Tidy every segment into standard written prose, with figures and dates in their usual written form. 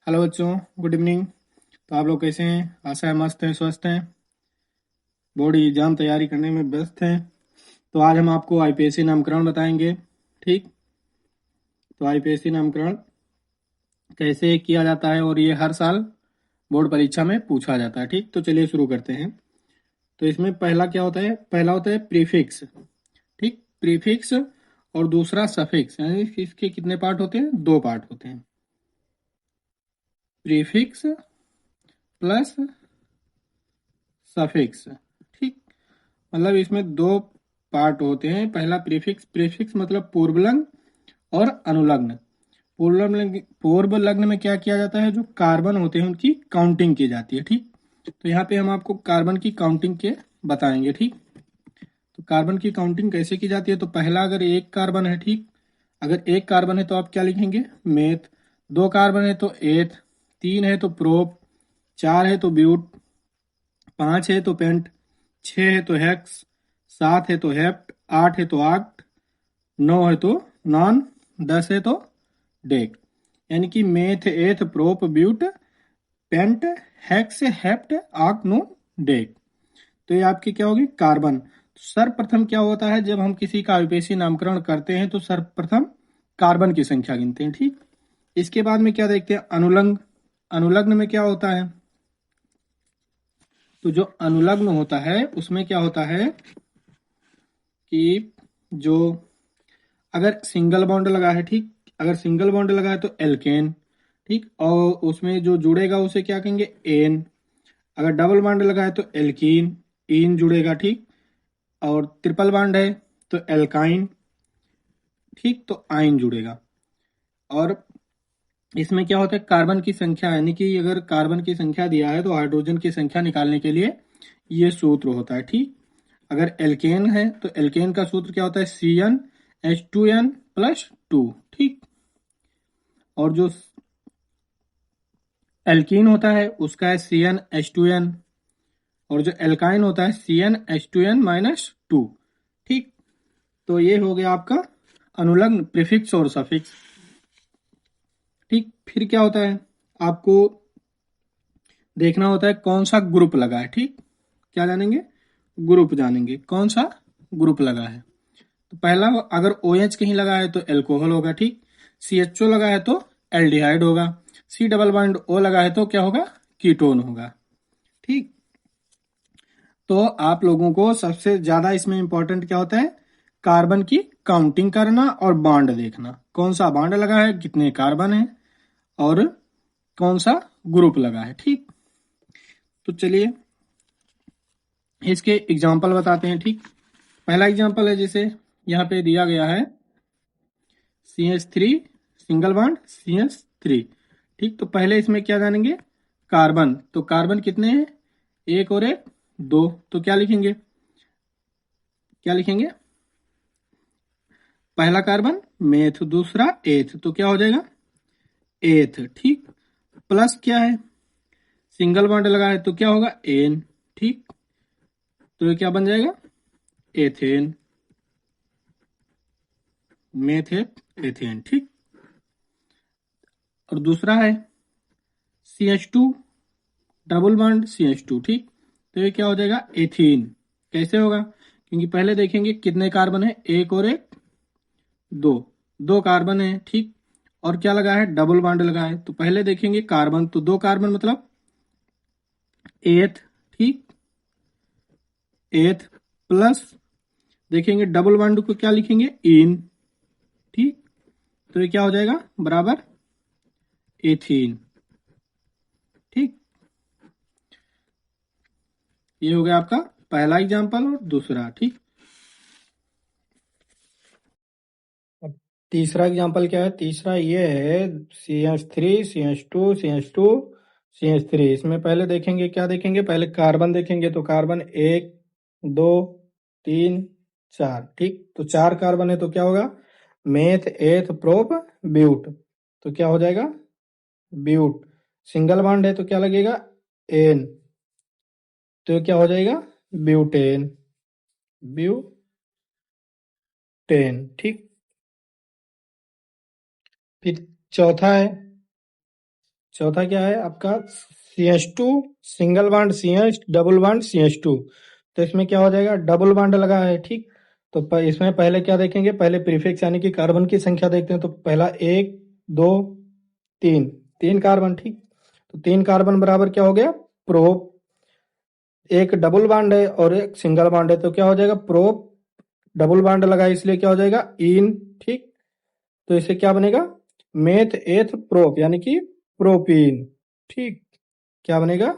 Hello बच्चों, good evening. तो आप लोग कैसे हैं? आशा है मस्त हैं, स्वस्थ हैं, बोर्ड एग्जाम तैयारी करने में व्यस्त हैं। तो आज हम आपको आईपीएससी नामकरण बताएंगे। ठीक, तो आईपीएससी नामकरण कैसे किया जाता है और ये हर साल बोर्ड परीक्षा में पूछा जाता है। ठीक, तो चलिए शुरू करते हैं। तो इसमें पहला क्या होता है? पहला होता है प्रीफिक्स। ठीक, प्रीफिक्स और दूसरा सफिक्स, यानी इसके कितने पार्ट होते हैं? दो पार्ट होते हैं। Prefix plus suffix. ठीक, मतलब इसमें दो पार्ट होते हैं। पहला प्रीफिक्स, प्रीफिक्स मतलब पूर्व लग्न और अनुलग्न। पूर्व लग्न में क्या किया जाता है? जो कार्बन होते हैं उनकी काउंटिंग की जाती है। ठीक, तो यहाँ पे हम आपको कार्बन की काउंटिंग के बताएंगे। ठीक, तो कार्बन की काउंटिंग कैसे की जाती है? तो पहला, अगर एक कार्बन है, ठीक, अगर एक कार्बन है तो आप क्या लिखेंगे? मेथ। दो कार्बन है तो एथ। तीन है तो प्रोप। चार है तो ब्यूट। पांच है तो पेंट। छह है तो हेक्स। सात है तो हेप्ट। आठ है तो आक्ट। नौ है तो नॉन। 10 है तो डेक। यानी कि meth, eth, prop, but, pent, hex, hept, oct, non, dec. तो ये आपके क्या होगी? कार्बन। सर्वप्रथम क्या होता है जब हम किसी का आईपीएससी नामकरण करते हैं? तो सर्वप्रथम कार्बन की संख्या गिनते हैं। ठीक, इसके बाद में क्या देखते हैं? अनुलग्न। अनुलग्न में क्या होता है? तो जो अनुलग्न होता है उसमें क्या होता है कि जो अगर सिंगल बॉन्ड लगा है, ठीक, अगर सिंगल बॉन्ड लगा है तो एल्केन। ठीक, और उसमें जो जुड़ेगा उसे क्या कहेंगे? एन। अगर डबल बॉन्ड लगा है तो एल्कीन, इन जुड़ेगा। ठीक, और ट्रिपल बॉन्ड है तो एल्काइन। ठीक, तो आइन जुड़ेगा। और इसमें क्या होता है? कार्बन की संख्या, यानी कि अगर कार्बन की संख्या दिया है तो हाइड्रोजन की संख्या निकालने के लिए ये सूत्र होता है। ठीक, अगर एल्केन है तो एल्केन का सूत्र क्या होता है? CnH2n+2। ठीक, और जो एल्कीन होता है उसका है CnH2n। और जो एल्काइन होता है CnH2n-2। ठीक, तो ये हो गया आपका अनुलग्न, प्रीफिक्स और सफिक्स। ठीक, फिर क्या होता है? आपको देखना होता है कौन सा ग्रुप लगा है। ठीक, क्या जानेंगे? ग्रुप जानेंगे, कौन सा ग्रुप लगा है। तो पहला, अगर OH कहीं लगा है तो एल्कोहल होगा। ठीक, CHO लगा है तो एल्डिहाइड होगा। C डबल बॉन्ड O लगा है तो क्या होगा? कीटोन होगा। ठीक, तो आप लोगों को सबसे ज्यादा इसमें इंपॉर्टेंट क्या होता है? कार्बन की काउंटिंग करना और बॉन्ड देखना, कौन सा बॉन्ड लगा है, कितने कार्बन है, और कौन सा ग्रुप लगा है। ठीक, तो चलिए इसके एग्जाम्पल बताते हैं। ठीक, पहला एग्जाम्पल है जैसे यहाँ पे दिया गया है CH3 सिंगल बॉन्ड CH3। ठीक, तो पहले इसमें क्या जानेंगे? कार्बन। तो कार्बन कितने हैं? एक और एक, दो। तो क्या लिखेंगे? क्या लिखेंगे? पहला कार्बन मेथ, दूसरा एथ, तो क्या हो जाएगा? एथ। ठीक, प्लस क्या है? सिंगल बॉन्ड लगा है तो क्या होगा? एन। ठीक, तो ये क्या बन जाएगा? एथेन। मेथेट, एथेन। ठीक, और दूसरा है CH2 डबल बॉन्ड CH2। ठीक, तो ये क्या हो जाएगा? एथीन। कैसे होगा? क्योंकि पहले देखेंगे कितने कार्बन है, एक और एक, दो। दो कार्बन है। ठीक, और क्या लगा है? डबल बॉन्ड लगा है। तो पहले देखेंगे कार्बन, तो दो कार्बन मतलब एथ। ठीक, एथ प्लस देखेंगे डबल बॉन्ड को क्या लिखेंगे? इन। ठीक, तो ये क्या हो जाएगा? बराबर एथीन। ठीक, ये हो गया आपका पहला एग्जाम्पल और दूसरा। ठीक, अब तीसरा एग्जाम्पल क्या है? तीसरा ये है CH3 CH2 CH2 CH3। इसमें पहले देखेंगे, क्या देखेंगे? पहले कार्बन देखेंगे। तो कार्बन एक, दो, तीन, चार। ठीक, तो चार कार्बन है तो क्या होगा? Meth, eth, prop, ब्यूट। तो क्या हो जाएगा? ब्यूट। सिंगल बॉन्ड है तो क्या लगेगा? एन। तो क्या हो जाएगा? ब्यूटेन। ब्यूटेन। ठीक, फिर चौथा है चौथा क्या है आपका CH2 single bond CH double bond CH2। तो इसमें क्या हो जाएगा, डबल बॉन्ड लगा है, ठीक। तो इसमें पहले क्या देखेंगे, पहले प्रीफिक्स यानी कि कार्बन की संख्या देखते हैं। तो पहला 1 2 3, 3 कार्बन, ठीक। तो 3 कार्बन बराबर क्या हो गया, प्रोप। एक डबल बॉन्ड है और एक सिंगल बॉन्ड है, तो क्या हो जाएगा, प्रोप। डबल बॉन्ड लगा है इसलिए क्या हो जाएगा, इन, ठीक। तो इससे क्या बनेगा, मेथ एथ प्रोप यानी कि प्रोपीन, ठीक। क्या बनेगा,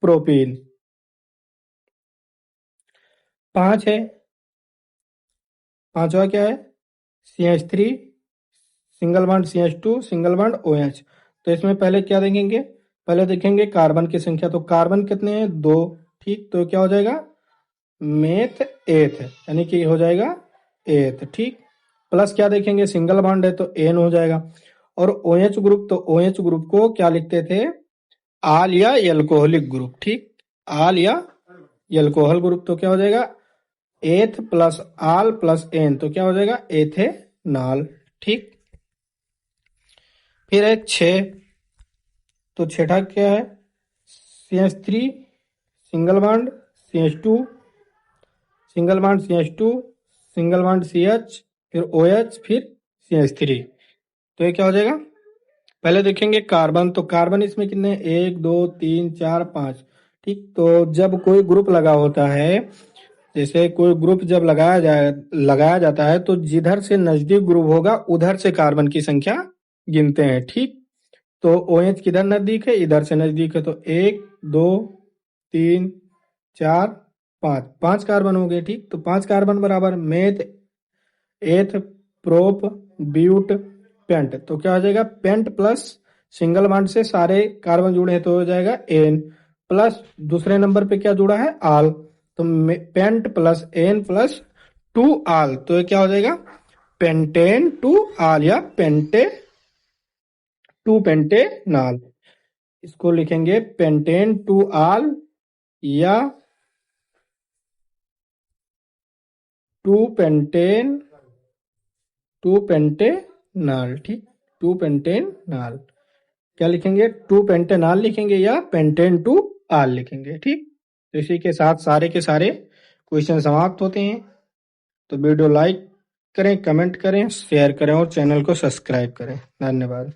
प्रोपीन। 5 है, पांचवा क्या है, CH3 single bond CH2 single bond OH। तो इसमें पहले क्या देखेंगे, पहले देखेंगे कार्बन की संख्या। तो कार्बन कितने हैं, 2, ठीक। तो क्या हो जाएगा, मेथ एथ यानी कि हो जाएगा एथ, ठीक। प्लस क्या देखेंगे, सिंगल बॉन्ड है तो एन हो जाएगा। और OH ग्रुप, तो OH ग्रुप को क्या लिखते थे, आल या एल्कोहलिक ग्रुप, ठीक। आल या एल्कोहल ग्रुप। तो क्या हो जाएगा, एथ प्लस आल प्लस एन, तो क्या हो जाएगा, एथेनॉल, ठीक। फिर है 6। तो छठा क्या है, CH3 single bond CH2 single bond CH2 single bond CH, फिर OH, फिर CH3। तो ये क्या हो जाएगा, पहले देखेंगे कार्बन। तो कार्बन इसमें कितने, 1 2 3 4 5, ठीक। तो जब कोई ग्रुप लगा होता है, जैसे कोई ग्रुप जब लगाया जाता है, तो जिधर से नजदीक ग्रुप होगा उधर से कार्बन की संख्या गिनते हैं, ठीक। तो OH किधर नजदीक है, इधर से नजदीक है। तो 1 2 3 4 5, 5 कार्बन हो गए, ठीक। तो 5 कार्बन बराबर meth eth prop but paint. तो क्या हो जाएगा, पेंट प्लस सिंगल बॉन्ड से सारे कार्बन जुड़े हैं तो हो जाएगा एन, प्लस दूसरे नंबर पे क्या जुड़ा है, आल। तो पेंट प्लस एन प्लस 2 आल, तो ये क्या हो जाएगा, पेंटेन 2 आल या पेंटे 2 पेंटेनॉल। इसको लिखेंगे पेंटेन 2 आल या 2 पेंटेन 2 पेंटेनॉल, ठीक। 2 पेंटेनॉल क्या लिखेंगे, 2 पेंटेनॉल लिखेंगे या पेंटेन 2 आल लिखेंगे, ठीक। तो इसी के साथ सारे के सारे क्वेश्चन समाप्त होते हैं। तो वीडियो लाइक करें, कमेंट करें, शेयर करें और चैनल को सब्सक्राइब करें। धन्यवाद।